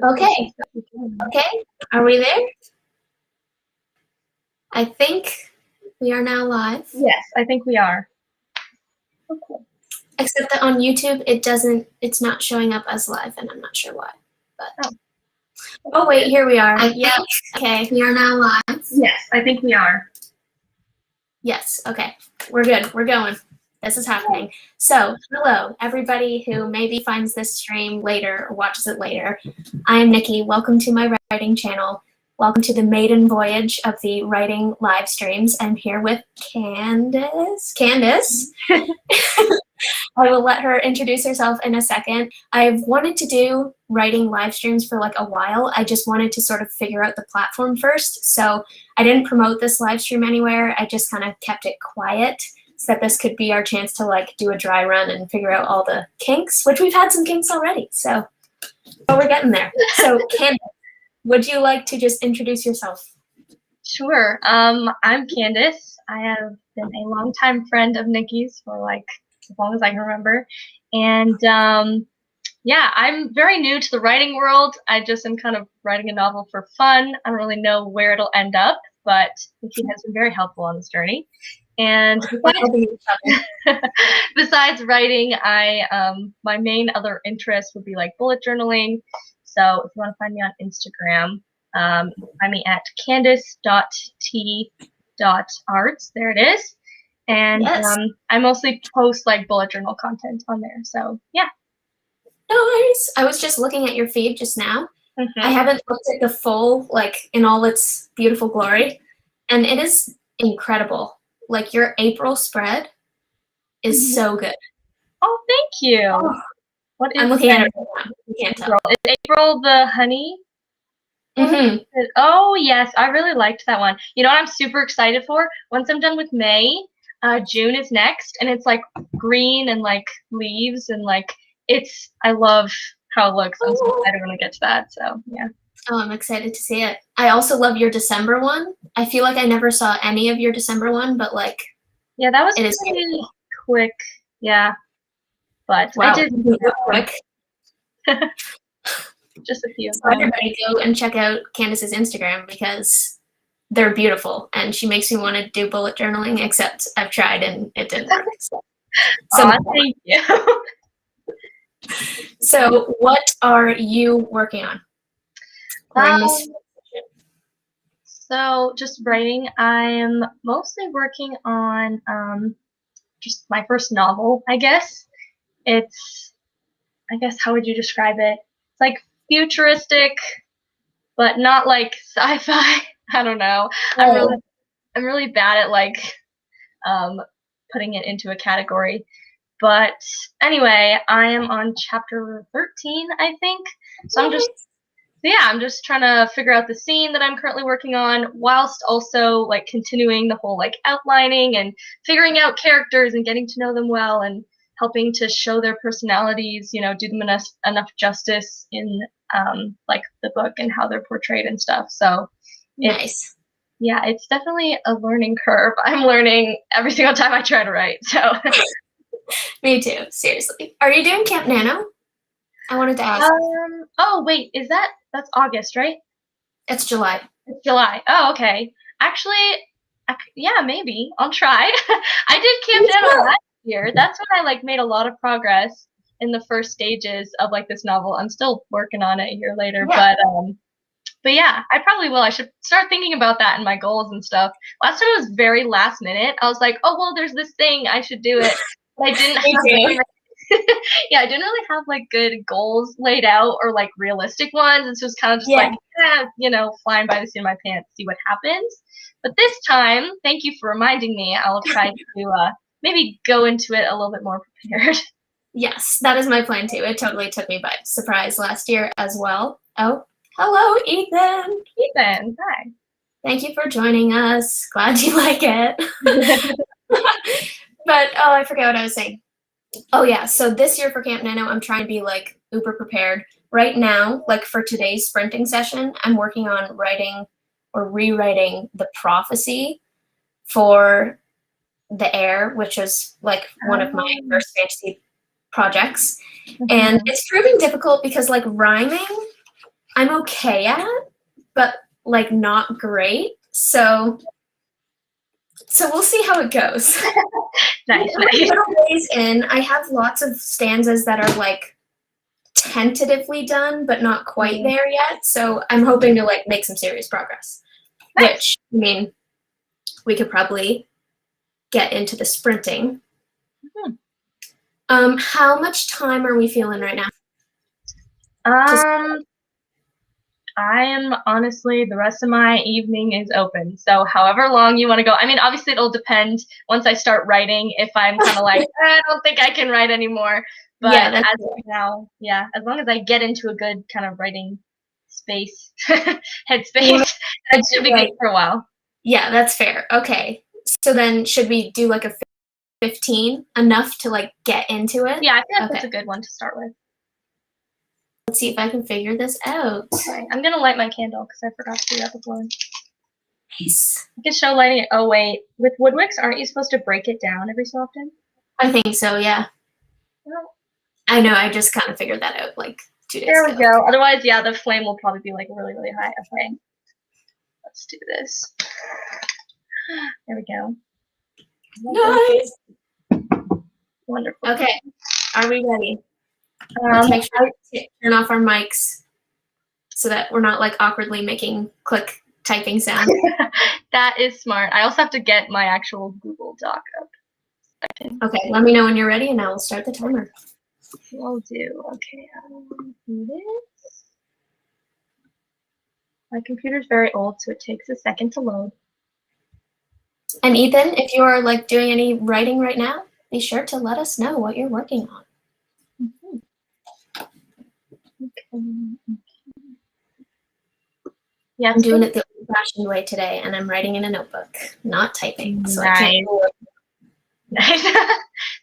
Okay. Okay. Are we there? I think we are now live. Yes, I think we are. Okay. Except that on YouTube, it's not showing up as live, and I'm not sure why. But oh wait, here we are. Yeah. Okay. We are now live. Yes, I think we are. Yes. Okay. We're good. We're going. This is happening. So, hello, everybody who maybe finds this stream later or watches it later. I'm Nikki. Welcome to my writing channel. Welcome to the maiden voyage of the writing live streams. I'm here with Candace. I will let her introduce herself in a second. I've wanted to do writing live streams for like a while. I just wanted to sort of figure out the platform first. So I didn't promote this live stream anywhere. I just kind of kept it quiet so that this could be our chance to like do a dry run and figure out all the kinks, which we've had some kinks already. So we're getting there. So Candace, would you like to just introduce yourself? Sure. I'm Candace. I have been a longtime friend of Nikki's for like as long as I can remember. And yeah, I'm very new to the writing world. I just am kind of writing a novel for fun. I don't really know where it'll end up, but Nikki has been very helpful on this journey. And besides writing, my main other interest would be like bullet journaling. So if you want to find me on Instagram, find me at candace.t.arts. There it is. And Yes. I mostly post like bullet journal content on there. So yeah. Nice. I was just looking at your feed just now. Mm-hmm. I haven't looked at the full, like in all its beautiful glory, and it is incredible. Like your April spread is so good. Oh, thank you. Oh, what is I'm looking at it right now. You can't tell. Is April the honey? Mm-hmm. Oh yes, I really liked that one. You know what I'm super excited for? Once I'm done with May, June is next, and it's like green and like leaves and like I love how it looks. I'm so excited when I get to that. So yeah. Oh, I'm excited to see it. I also love your December one. I feel like I never saw any of your December one, but like yeah, that was pretty quick. Yeah, but wow, I did quick. Just a few. So everybody go and check out Candace's Instagram because they're beautiful, and she makes me want to do bullet journaling. Except I've tried and it didn't work. So thank you. So, what are you working on? So, just writing. I am mostly working on just my first novel, I guess. How would you describe it? It's like futuristic, but not like sci-fi. I don't know. Oh. I'm really bad at like putting it into a category. But anyway, I am on chapter 13, I think. So I'm just trying to figure out the scene that I'm currently working on, whilst also like continuing the whole like outlining and figuring out characters and getting to know them well and helping to show their personalities, you know, do them enough justice in like the book and how they're portrayed and stuff. So nice. Yeah, it's definitely a learning curve. I'm learning every single time I try to write. So me too, seriously. Are you doing Camp Nano? I wanted to ask. Oh wait, that's August, right? It's July. It's July. Oh, okay. Actually, yeah, maybe. I'll try. I did Camp Nano last year. That's when I like made a lot of progress in the first stages of like this novel. I'm still working on it a year later, yeah. But yeah, I probably will. I should start thinking about that in my goals and stuff. Last time it was very last minute. I was like, oh well, there's this thing, I should do it. But I didn't have yeah, I didn't really have like good goals laid out or like realistic ones. It's just kind of just like, you know, flying by the seat of my pants, see what happens. But this time, thank you for reminding me. I'll try to maybe go into it a little bit more prepared. Yes, that is my plan too. It totally took me by surprise last year as well. Oh, hello, Ethan. Ethan, hi. Thank you for joining us. Glad you like it. But, oh, I forget what I was saying. Oh, yeah. So this year for Camp Nano, I'm trying to be, like, uber prepared. Right now, like, for today's sprinting session, I'm working on writing or rewriting the prophecy for The Air, which is, like, one of my first fantasy projects. Mm-hmm. And it's proving difficult because, like, rhyming I'm okay at, but like not great. So we'll see how it goes. Nice, We're a nice. little ways in. I have lots of stanzas that are like tentatively done, but not quite there yet. So I'm hoping to like make some serious progress. Nice. Which, I mean, we could probably get into the sprinting. How much time are we feeling right now? I am honestly, the rest of my evening is open. So however long you want to go. I mean, obviously it'll depend once I start writing if I'm kind of like, I don't think I can write anymore. But Yeah, that's as of now, yeah, as long as I get into a good kind of writing space, headspace, that should be good for a while. Yeah, that's fair. Okay. So then should we do like a 15, enough to like get into it? Yeah, I think that's a good one to start with. Let's see if I can figure this out. Okay. I'm going to light my candle because I forgot to do that before. Nice. I can show lighting it. Oh, wait. With wood wicks, aren't you supposed to break it down every so often? I think so, yeah. Well, I know, I just kind of figured that out like 2 days there ago. we go. Otherwise, yeah, the flame will probably be like really, really high. Okay. Let's do this. There we go. Nice. Wonderful. Okay. Are we ready? Let's make sure to turn off our mics so that we're not like awkwardly making click typing sound. That is smart. I also have to get my actual Google Doc up. Okay, let me know when you're ready and I will start the timer. Will do. Okay, I'll do this. My computer's very old, so it takes a second to load. And Ethan, if you are like doing any writing right now, be sure to let us know what you're working on. Okay. Yeah, I'm doing it the old-fashioned way today, and I'm writing in a notebook, not typing. So I can't. Nice.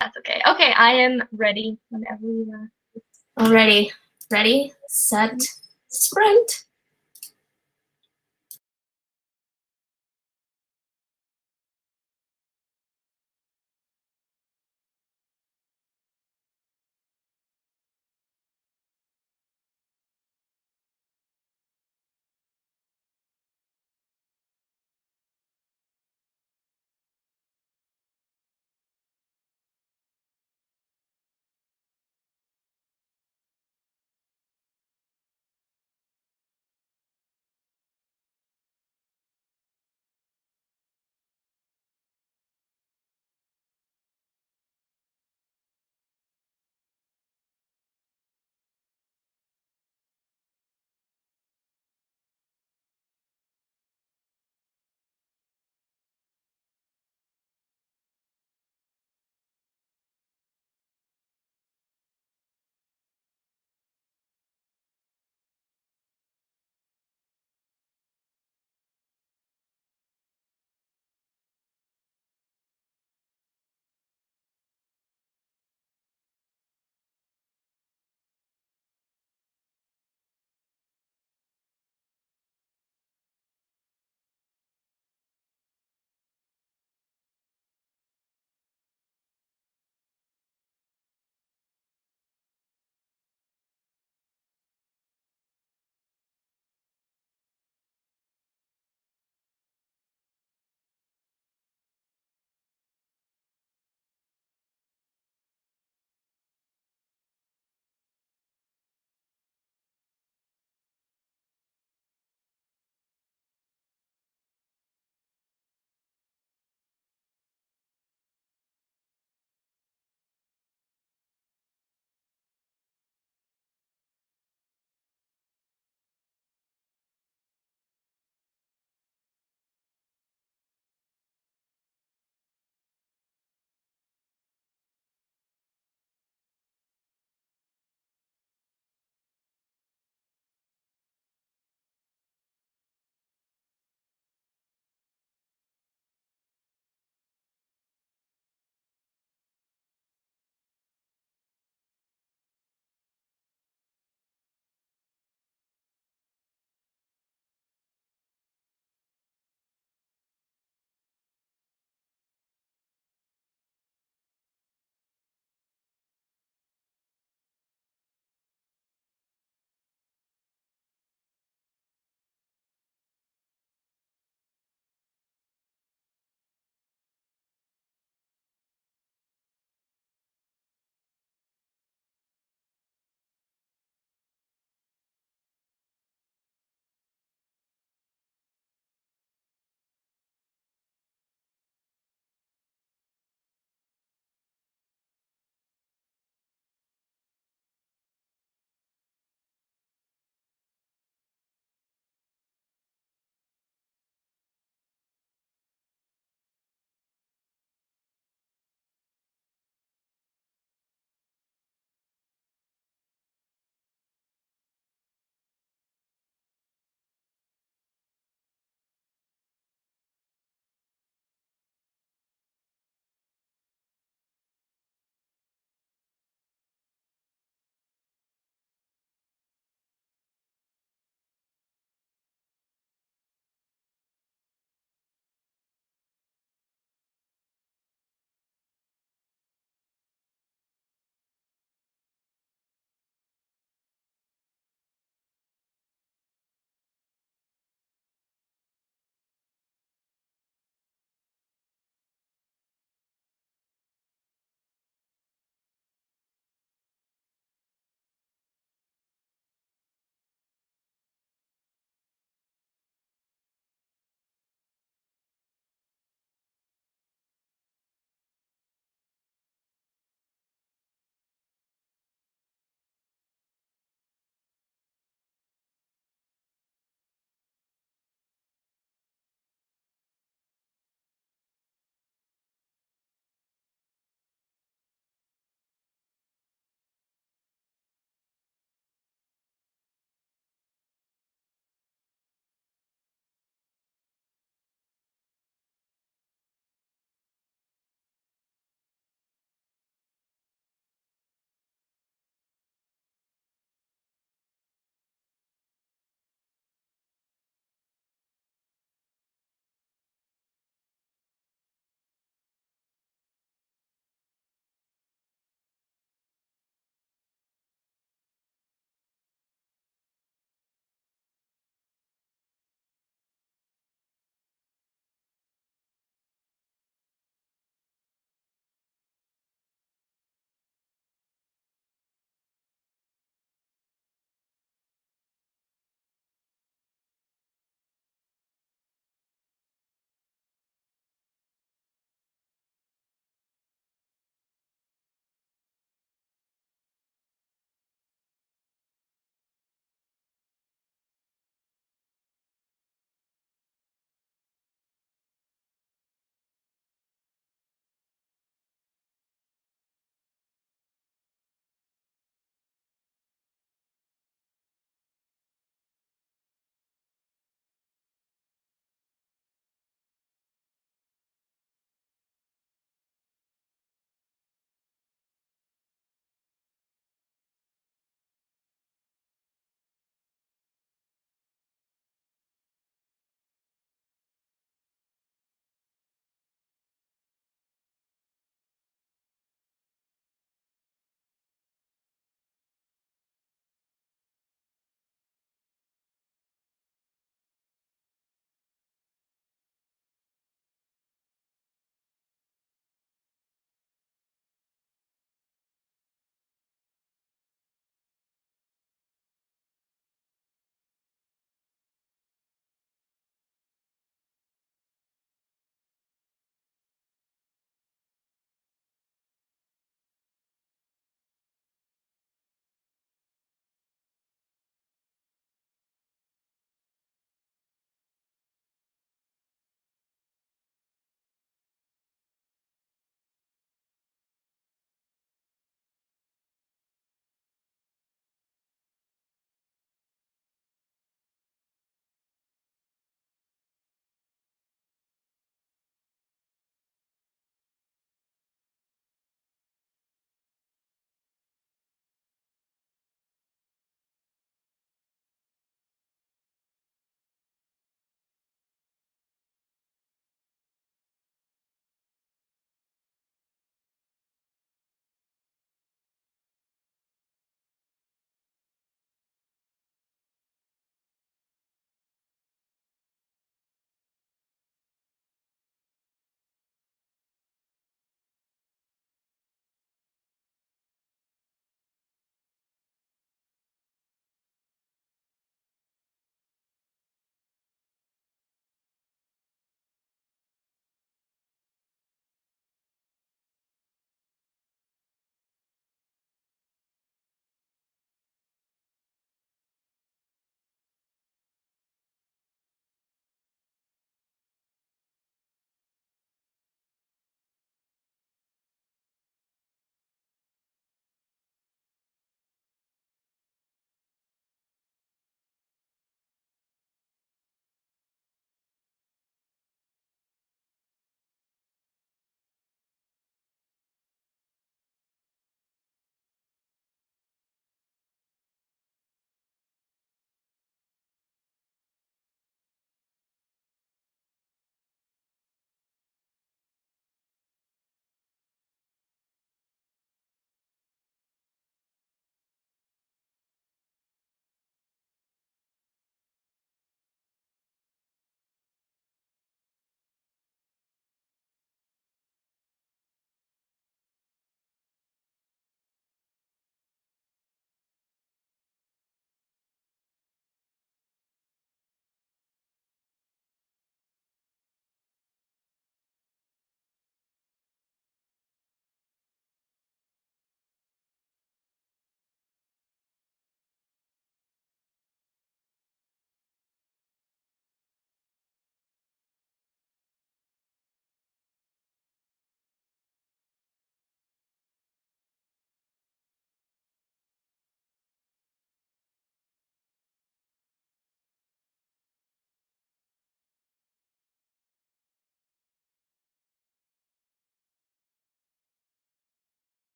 That's okay. Okay, I am ready whenever you are. Already. Ready, set, sprint.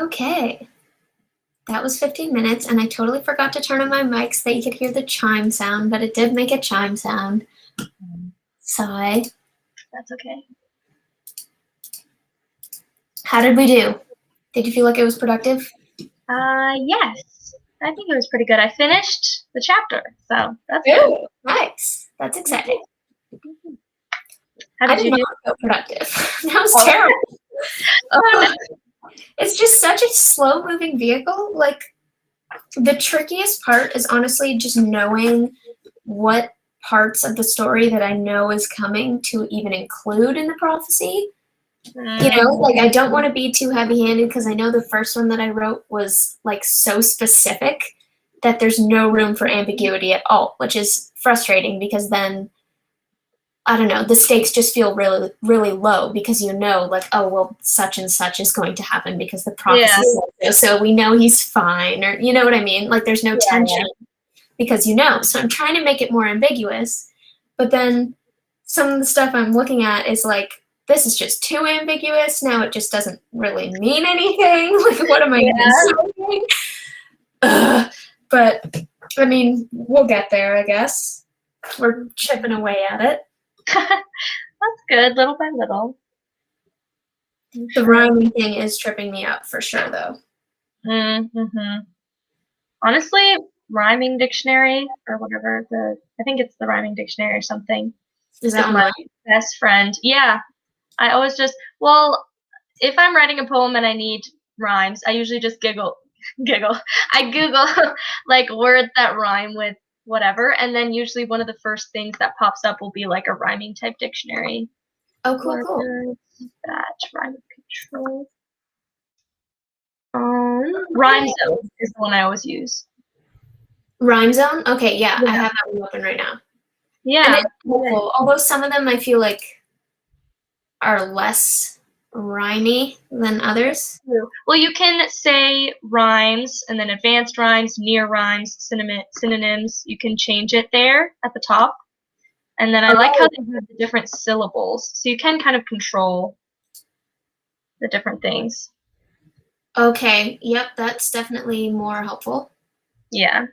Okay. That was 15 minutes, and I totally forgot to turn on my mic so that you could hear the chime sound, but it did make a chime sound. Sigh. That's okay. How did we do? Did you feel like it was productive? Yes. I think it was pretty good. I finished the chapter, so that's Good. good. Nice. That's exciting. How I did did you not do? feel productive. That was Oh. terrible. Oh, It's just such a slow-moving vehicle. Like, the trickiest part is honestly just knowing what parts of the story that I know is coming to even include in the prophecy. You know, like, I don't want to be too heavy-handed because I know the first one that I wrote was, like, so specific that there's no room for ambiguity at all, which is frustrating because then, I don't know, the stakes just feel really, really low because you know, like, oh, well, such and such is going to happen because the prophecy says so, so we know he's fine, or you know what I mean? Like, there's no tension because you know. So I'm trying to make it more ambiguous, but then some of the stuff I'm looking at is like, this is just too ambiguous. Now it just doesn't really mean anything. Like, what am I even saying? But, I mean, we'll get there, I guess. We're chipping away at it. That's good, little by little. The rhyming thing is tripping me up for sure, though. Honestly, rhyming dictionary or whatever, I think it's the rhyming dictionary or something. Is that my online? best friend. Yeah. I always just, well, if I'm writing a poem and I need rhymes, I usually just giggle. I Google like words that rhyme with whatever, and then usually one of the first things that pops up will be like a rhyming type dictionary. Oh, cool, cool. That rhyme control. Rhyme Zone is the one I always use. Rhyme Zone? Okay, yeah, I have that one open right now. Yeah. Cool. Although some of them I feel like are less rhymey than others. Well, you can say rhymes and then advanced rhymes, near rhymes, synonyms. You can change it there at the top. And then I like how they have the different syllables. So you can kind of control the different things. Okay, yep, that's definitely more helpful. Yeah.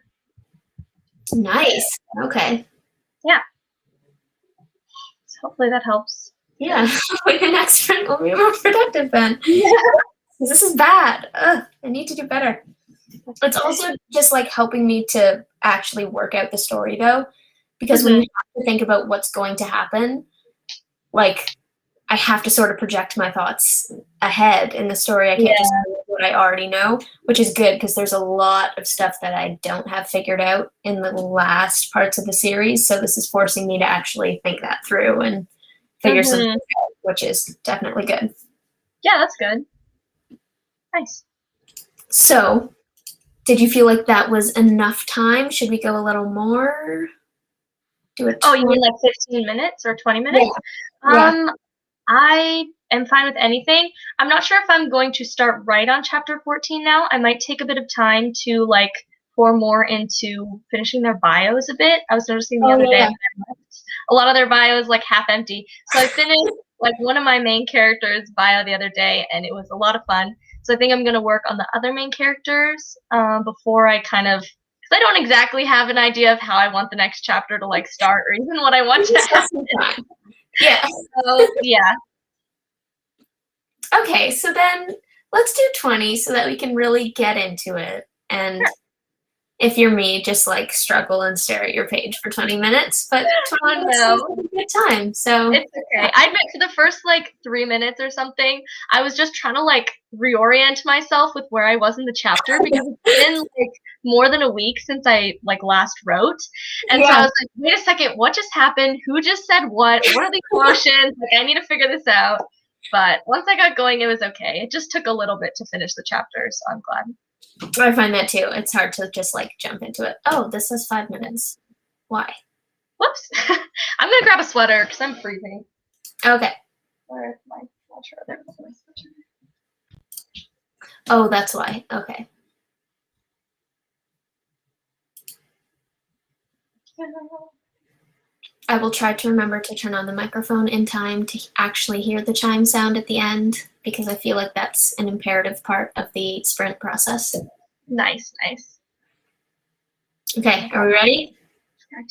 Nice. Okay. Yeah. So hopefully that helps. Yeah. Your next friend will be more productive then. This is bad. Ugh, I need to do better. It's also just like helping me to actually work out the story though, because when you have to think about what's going to happen, like I have to sort of project my thoughts ahead in the story. I can't just do what I already know, which is good because there's a lot of stuff that I don't have figured out in the last parts of the series. So this is forcing me to actually think that through and figure something out, which is definitely good. Yeah, that's good. Nice. So, did you feel like that was enough time? Should we go a little more? Do it. Oh, you mean like 15 minutes or 20 minutes? Yeah. I am fine with anything. I'm not sure if I'm going to start right on chapter 14 now. I might take a bit of time to like pour more into finishing their bios a bit. I was noticing the other day a lot of their bios like half empty. So I finished like one of my main characters' bio the other day, and it was a lot of fun. So I think I'm gonna work on the other main characters before I kind of, because I don't exactly have an idea of how I want the next chapter to like start or even what I want to happen. Yeah. So yeah. Okay, so then let's do 20 so that we can really get into it. And if you're me, just like struggle and stare at your page for 20 minutes. But 20 minutes is a good time. So it's okay. I admit for the first like 3 minutes or something, I was just trying to like reorient myself with where I was in the chapter because it's been like more than a week since I like last wrote. And so I was like, wait a second, what just happened? Who just said what? What are the emotions? Like I need to figure this out. But once I got going, it was okay. It just took a little bit to finish the chapter, so I'm glad. I find that too. It's hard to just like jump into it. Oh, this says 5 minutes. Why? Whoops. I'm gonna grab a sweater because I'm freezing. Okay. Where's my sweater? There's my sweater. Oh, that's why. Okay. I will try to remember to turn on the microphone in time to actually hear the chime sound at the end because I feel like that's an imperative part of the sprint process. Nice. Okay, are we ready?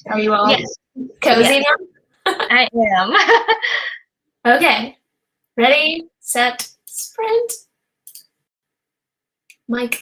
Are you all Yes. cozy Yes. now? I am. Okay, ready, set, sprint. Mike.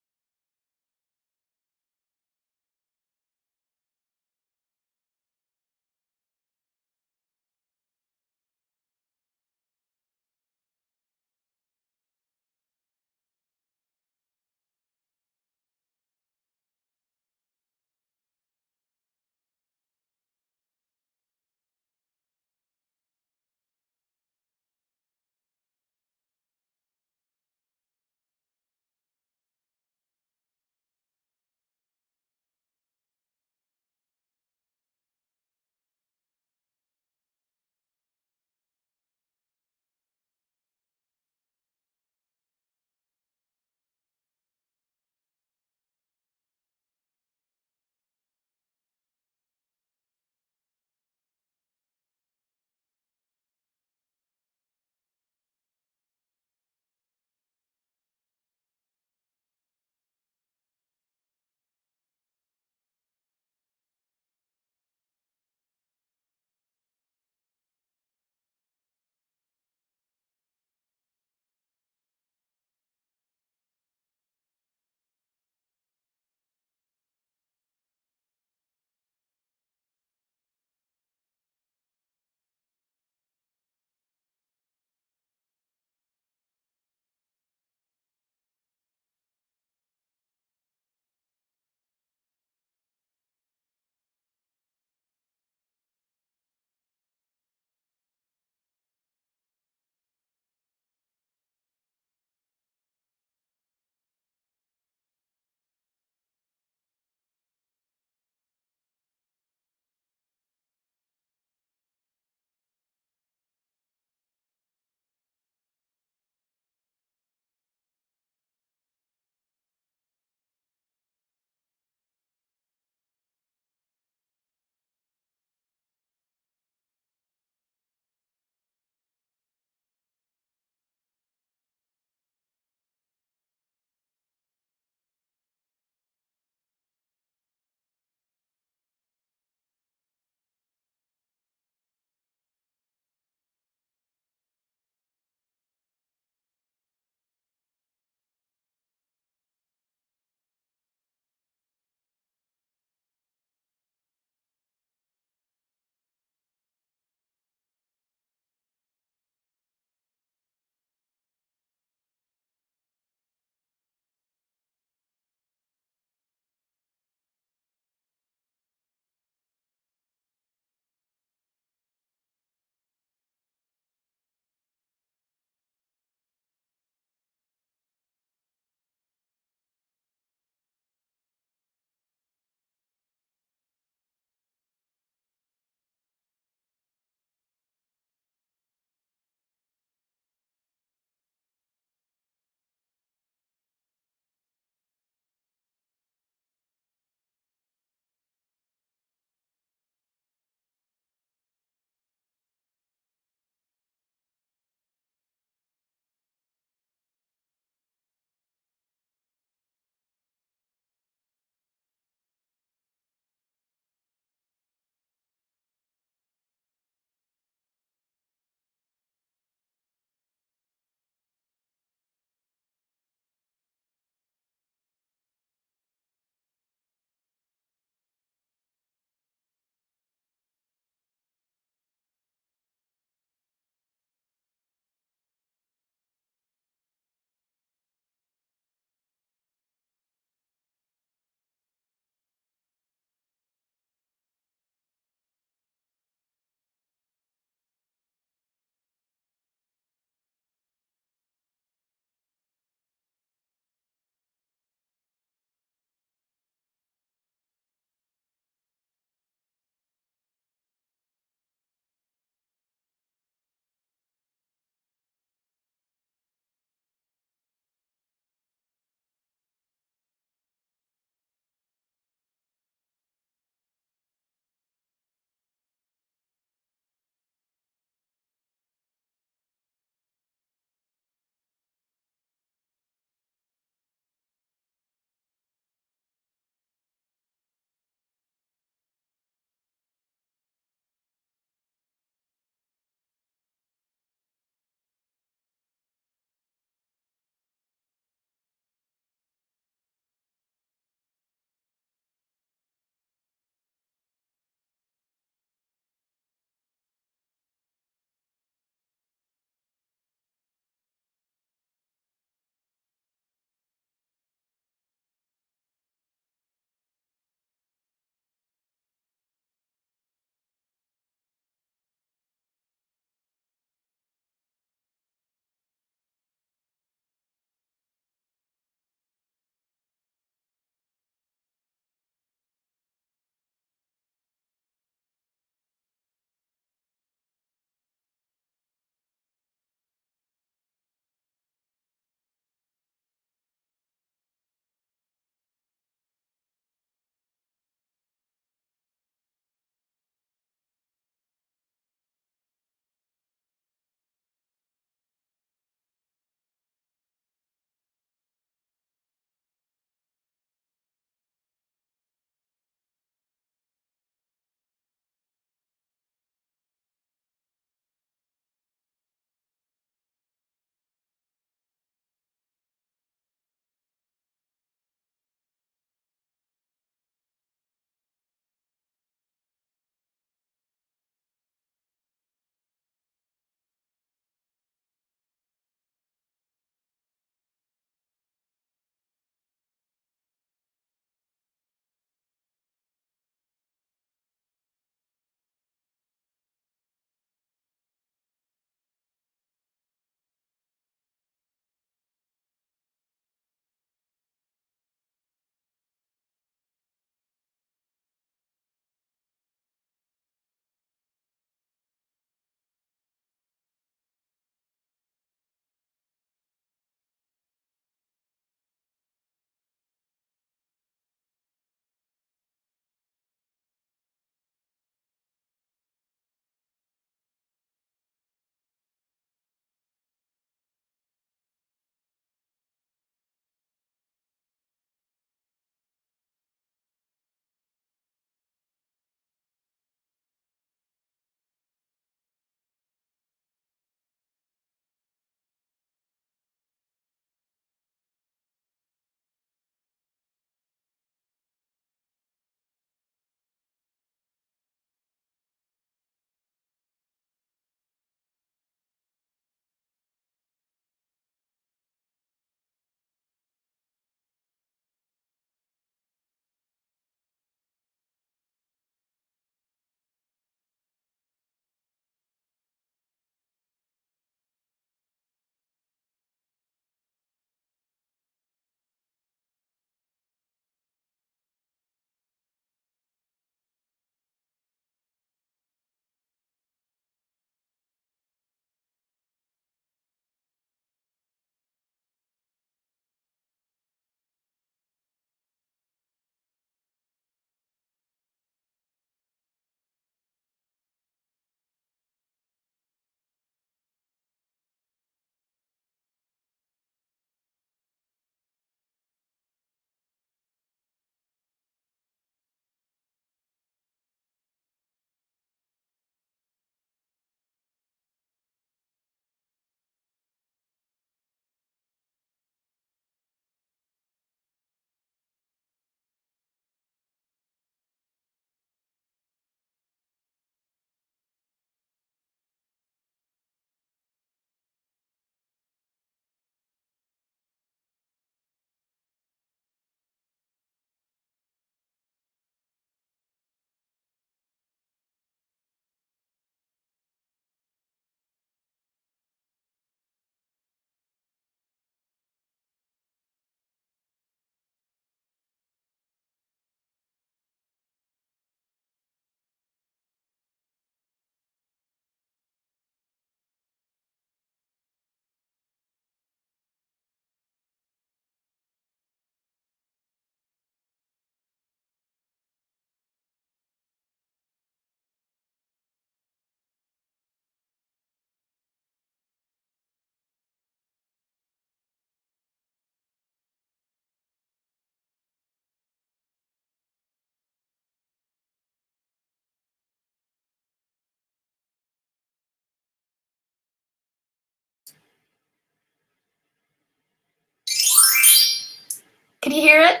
you hear it?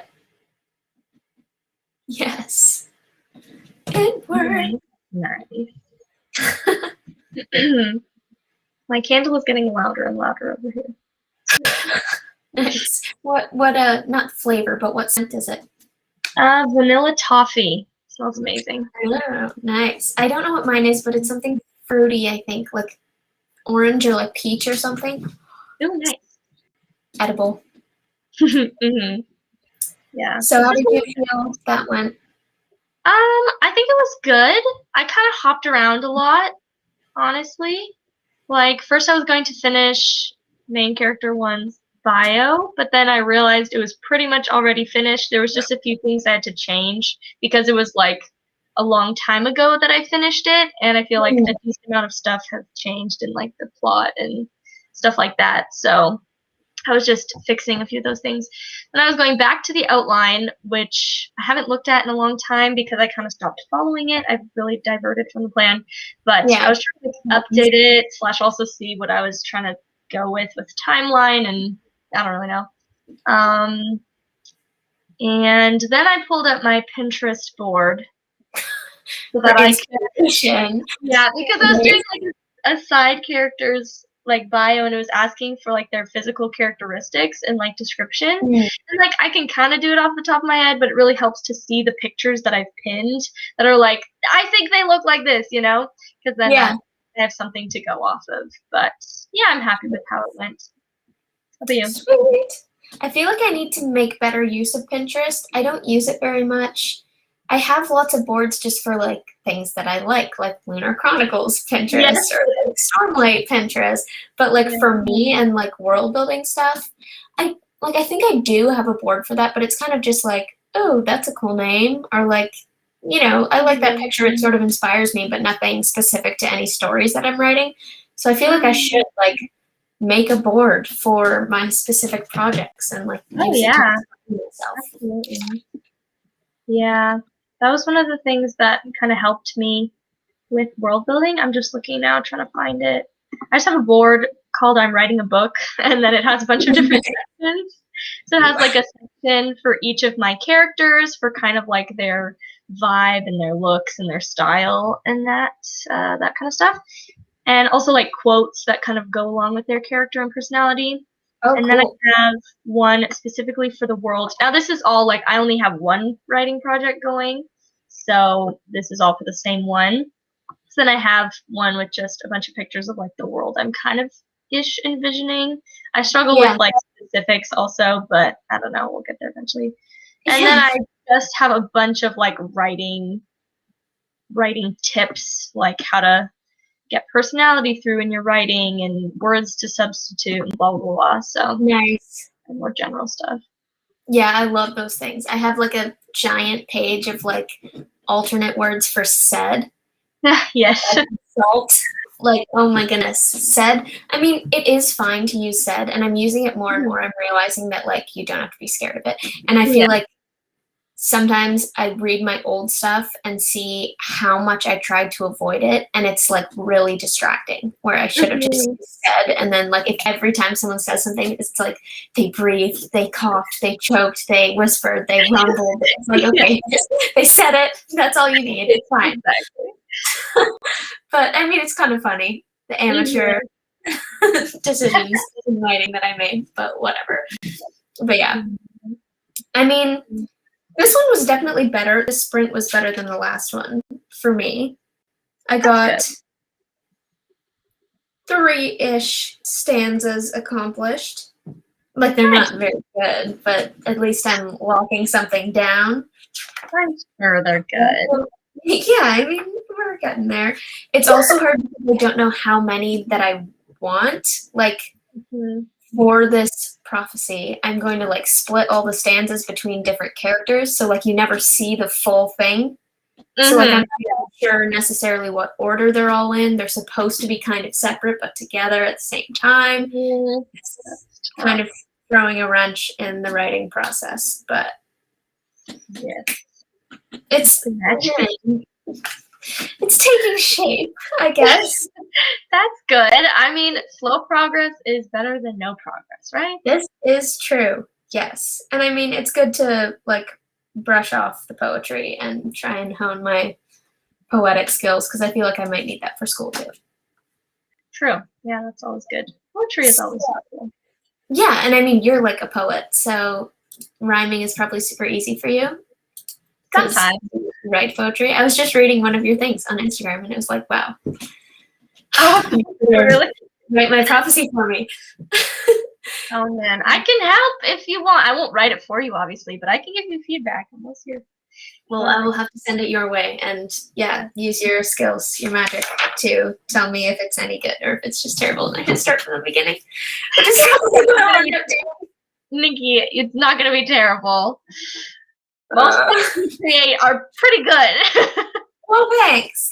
Yes. Good work. Nice. My candle is getting louder and louder over here. Nice. What not flavor, but what scent is it? Vanilla toffee. Smells amazing. Oh, nice. I don't know what mine is, but it's something fruity, I think, like orange or like peach or something. Oh, nice. Edible. Mm-hmm. Yeah. So how did you feel that went? I think it was good. I kind of hopped around a lot, honestly. Like, first I was going to finish main character one's bio, but then I realized it was pretty much already finished. There was just a few things I had to change because it was like a long time ago that I finished it, and I feel like a decent amount of stuff has changed in like the plot and stuff like that. So I was just fixing a few of those things. And I was going back to the outline, which I haven't looked at in a long time because I kind of stopped following it. I've really diverted from the plan. But Yeah. I was trying to update it / also see what I was trying to go with timeline, and I don't really know. And then I pulled up my Pinterest board so that I could, yeah, because I was doing like a side character's like bio, and it was asking for like their physical characteristics and like description. And like I can kind of do it off the top of my head, but it really helps to see the pictures that I've pinned that are like, I think they look like this, you know, because then I have something to go off of. But yeah, I'm happy with how it went. How about you? Sweet. I feel like I need to make better use of Pinterest. I don't use it very much. I have lots of boards just for like things that I like Lunar Chronicles Pinterest or like Stormlight Pinterest. But like for me and like world building stuff, I think I do have a board for that, but it's kind of just like, oh, that's a cool name, or like, you know, I like that picture. It sort of inspires me, but nothing specific to any stories that I'm writing. So I feel like I should like make a board for my specific projects and like use it to myself. Absolutely. Yeah, that was one of the things that kind of helped me with world building. I'm just looking now, trying to find it. I just have a board called I'm Writing a Book, and then it has a bunch of different sections. So it has like a section for each of my characters for kind of like their vibe and their looks and their style and that kind of stuff. And also like quotes that kind of go along with their character and personality. Oh, and then I have one specifically for the world. Now this is all like I only have one writing project going, so this is all for the same one. So then I have one with just a bunch of pictures of like the world I'm kind of ish envisioning. I struggle with like specifics also, but I don't know, we'll get there eventually. And then I just have a bunch of like writing tips, like how to get personality through in your writing and words to substitute and blah blah blah. So nice. And more general stuff. Yeah, I love those things. I have like a giant page of like alternate words for said. Yes. Salt. Like, oh my goodness, said. I mean, it is fine to use said, and I'm using it more and more. I'm realizing that like you don't have to be scared of it. And I feel like sometimes I read my old stuff and see how much I tried to avoid it, and it's like really distracting, where I should have just said. And then like if every time someone says something, it's like they breathed, they coughed, they choked, they whispered, they rumbled. It's like, okay, they said it. That's all you need. It's fine. But I mean, it's kind of funny, the amateur decisions in writing that I made, but whatever. But yeah, I mean, this one was definitely better. The sprint was better than the last one for me. I got 3-ish stanzas accomplished. Like, they're not very good, but at least I'm locking something down. I'm sure they're good. Yeah, I mean, we're getting there. It's also hard because I don't know how many that I want. Like, for this prophecy, I'm going to like split all the stanzas between different characters, so like you never see the full thing. So like I'm not sure necessarily what order they're all in. They're supposed to be kind of separate but together at the same time. It's kind of throwing a wrench in the writing process, but it's taking shape, I guess. That's good. I mean, slow progress is better than no progress, right? This is true. Yes. And I mean, it's good to like brush off the poetry and try and hone my poetic skills because I feel like I might need that for school too. True. Yeah, that's always good. Poetry is always helpful. Yeah, and I mean, you're like a poet, so rhyming is probably super easy for you. 'Cause Sometimes. you write poetry. I was just reading one of your things on Instagram, and it was like, wow. Oh, really? Write my prophecy for me. Oh man, I can help if you want. I won't write it for you, obviously, but I can give you feedback unless you're. Well, I will have to send it your way, and yeah, use your skills, your magic, to tell me if it's any good or if it's just terrible, and I can start from the beginning. Which is Nikki, it's not gonna be terrible. Most things we create are pretty good. Well, thanks.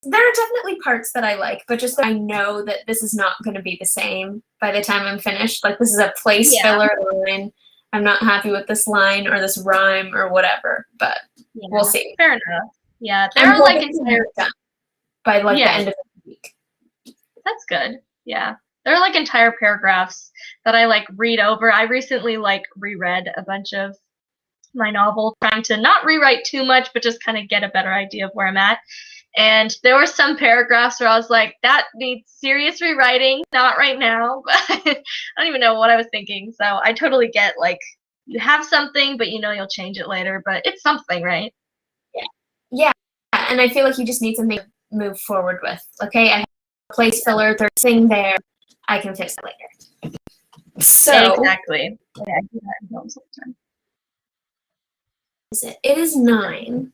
There are definitely parts that I like, but just I know that this is not going to be the same by the time I'm finished. Like, this is a place filler line. I'm not happy with this line or this rhyme or whatever, but we'll see. Fair enough. Yeah, there are like entire by like the end of the week. That's good. Yeah. There are like entire paragraphs that I like read over. I recently like reread a bunch of my novel, trying to not rewrite too much, but just kind of get a better idea of where I'm at. And there were some paragraphs where I was like, that needs serious rewriting, not right now. But I don't even know what I was thinking. So I totally get like you have something, but you know you'll change it later, but it's something, right? Yeah. And I feel like you just need something to move forward with. Okay, I have a place filler, there's a thing there, I can fix it later. So exactly. Yeah, I do that in films all the time. It is 9.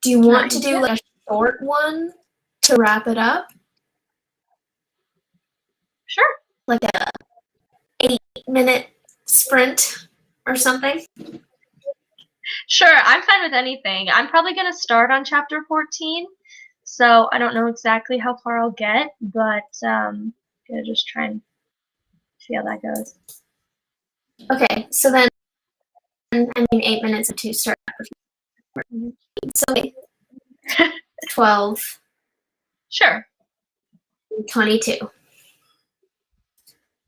Do you want to do like a short one to wrap it up? Sure. Like a 8-minute sprint or something? Sure, I'm fine with anything. I'm probably going to start on chapter 14, so I don't know exactly how far I'll get, but I'm going to just try and see how that goes. Okay, so then, I mean, 8 minutes of 2 start. So 12. Sure. 22.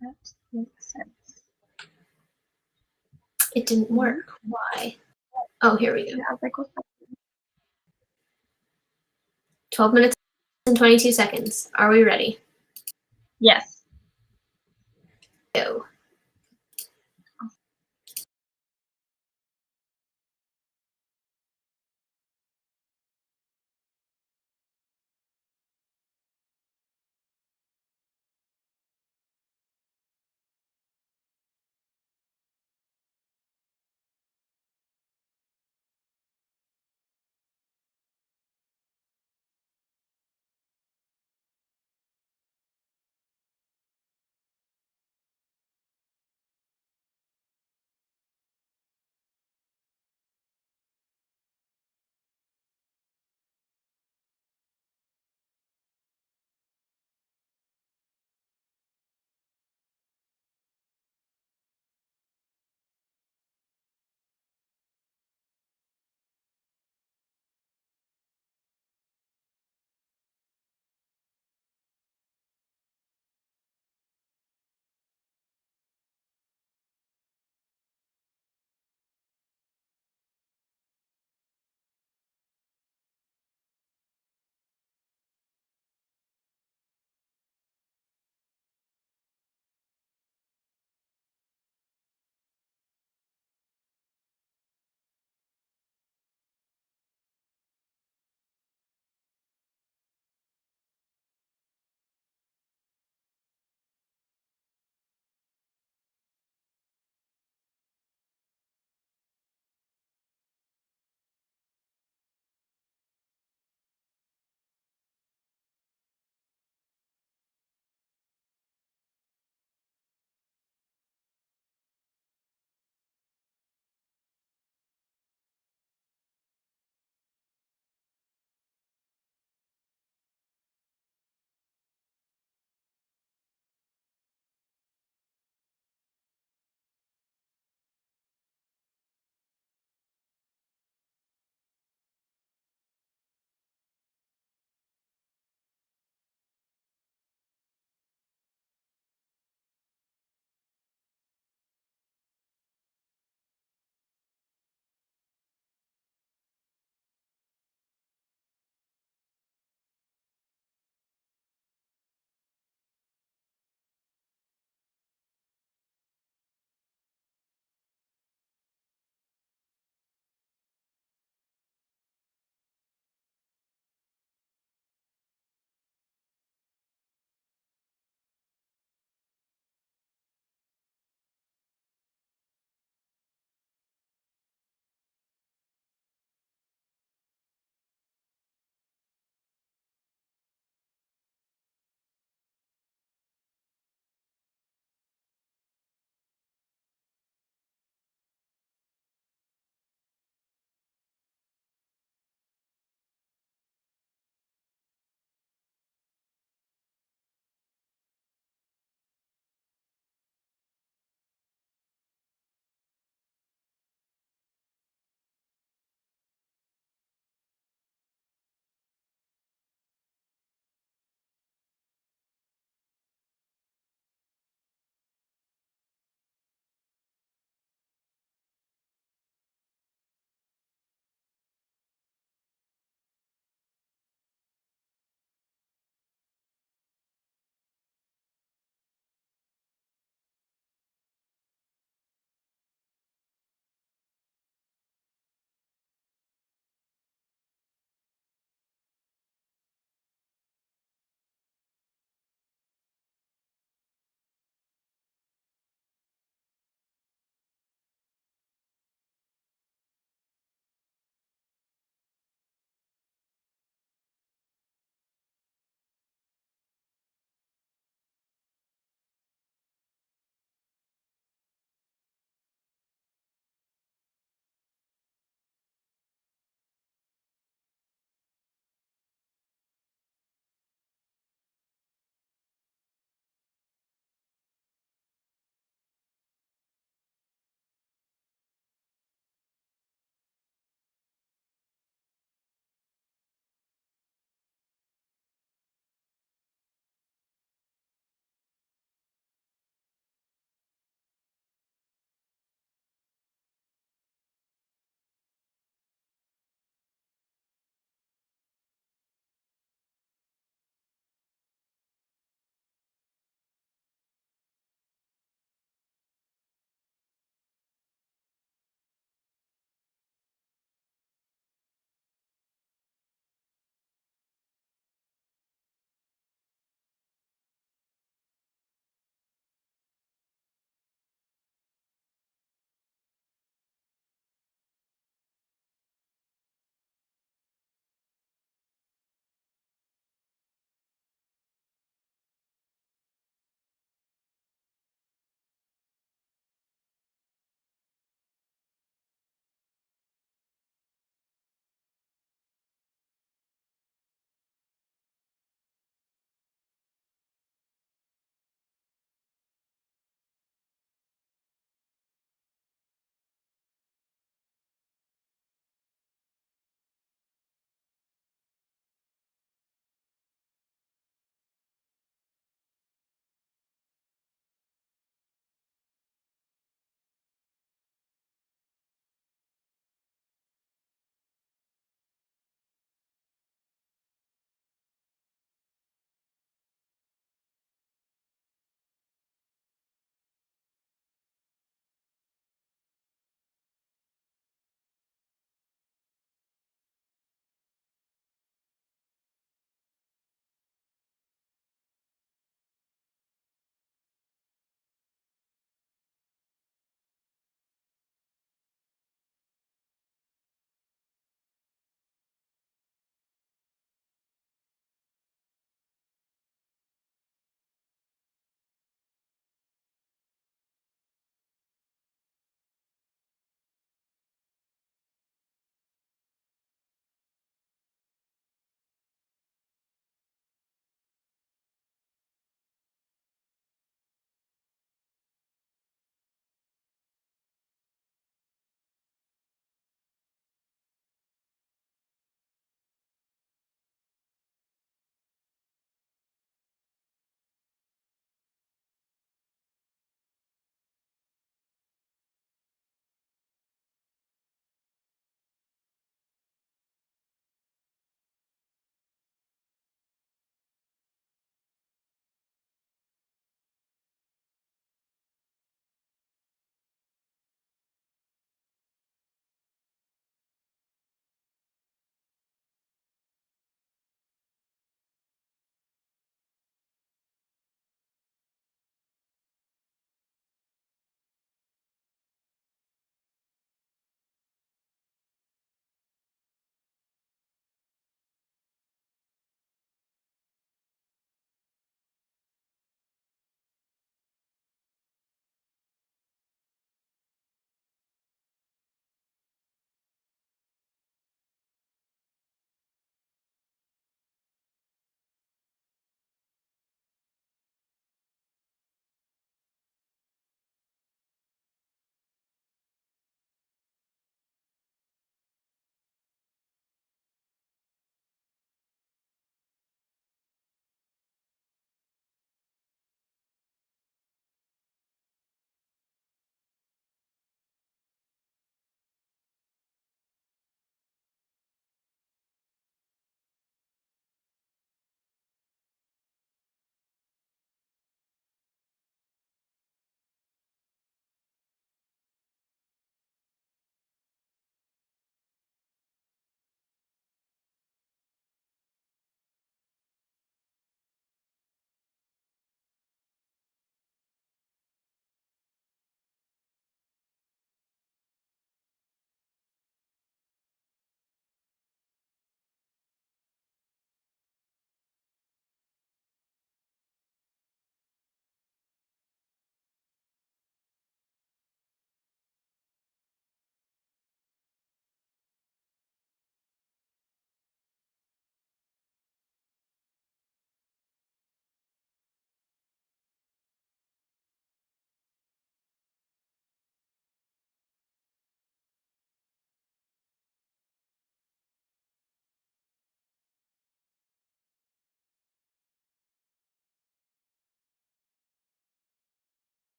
That makes sense. It didn't work. Why? Oh, here we go. 12 minutes and 22 seconds. Are we ready? Yes. Go.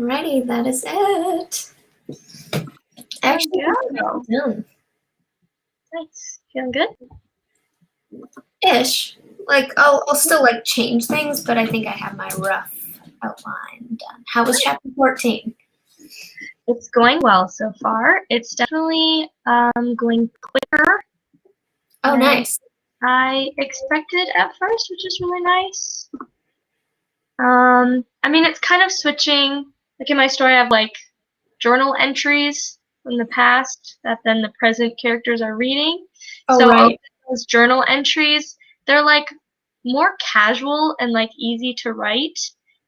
Alrighty, that is it. Actually, done. Nice. Feeling good? Ish. Like, I'll still like change things, but I think I have my rough outline done. How was chapter 14? It's going well so far. It's definitely going quicker. Oh, nice. I expected at first, which is really nice. I mean, it's kind of switching. Like in my story, I have like journal entries from the past that then the present characters are reading. Oh, so right. those journal entries, they're like more casual and like easy to write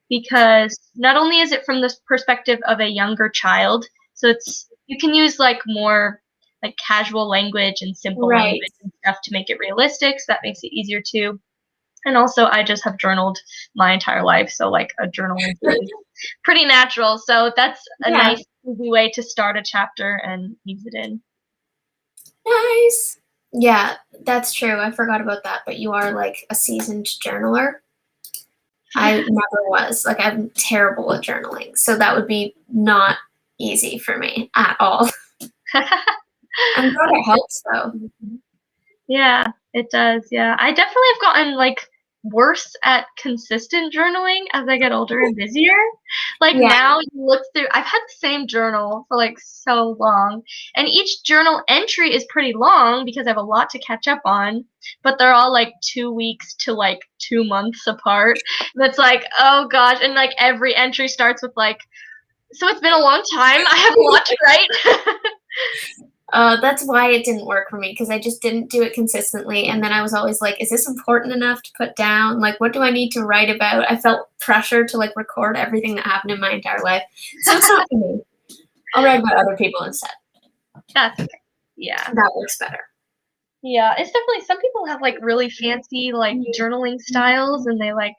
because not only is it from the perspective of a younger child, so it's you can use like more like casual language and simple Right. language and stuff to make it realistic, so that makes it easier too. And also, I just have journaled my entire life, so like a journal entry is pretty natural. So that's a nice, easy way to start a chapter and ease it in. Nice. Yeah, that's true. I forgot about that, but you are like a seasoned journaler. I never was. Like, I'm terrible at journaling, so that would be not easy for me at all. I'm glad it helps, though. Yeah, it does. Yeah, I definitely have gotten like worse at consistent journaling as I get older and busier. Like now you look through, I've had the same journal for like so long, and each journal entry is pretty long because I have a lot to catch up on, but they're all like 2 weeks to like 2 months apart. And it's like, oh gosh, and like every entry starts with like, so it's been a long time. I have a lot to write. That's why it didn't work for me, because I just didn't do it consistently. And then I was always like, is this important enough to put down? Like, what do I need to write about? I felt pressure to like record everything that happened in my entire life. So it's not for me. I'll write about other people instead. That's okay. Yeah. That works better. Yeah, it's definitely some people have like really fancy like journaling styles and they like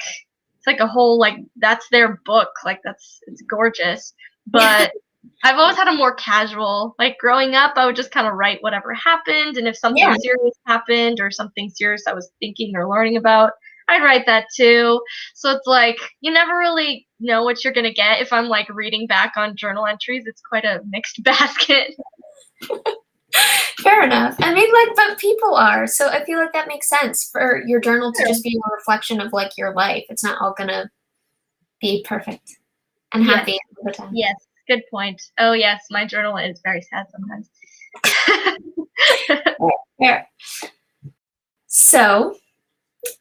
it's like a whole like that's their book. Like it's gorgeous. But I've always had a more casual, like growing up, I would just kind of write whatever happened, and if something serious happened or something serious I was thinking or learning about, I'd write that too. So it's like you never really know what you're gonna get if I'm like reading back on journal entries. It's quite a mixed basket. Fair enough. I mean, like, but people are, so I feel like that makes sense for your journal to just be a reflection of like your life. It's not all gonna be perfect and happy all the time. Yes. Good point. Oh yes, my journal is very sad sometimes. Fair. So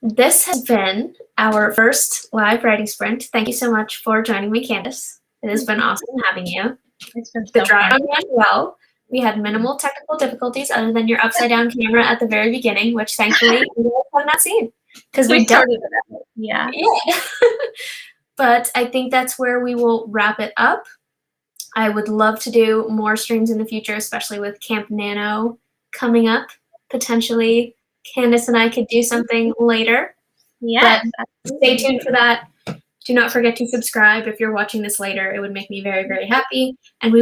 this has been our first live writing sprint. Thank you so much for joining me, Candace. It has been awesome having you. It's been The so dry fun. run went well. We had minimal technical difficulties other than your upside down camera at the very beginning, which thankfully we have not seen because we started it out. Yeah. But I think that's where we will wrap it up. I would love to do more streams in the future, especially with Camp Nano coming up. Potentially, Candace and I could do something later. Yes. But stay tuned for that. Do not forget to subscribe if you're watching this later. It would make me very, very happy. And we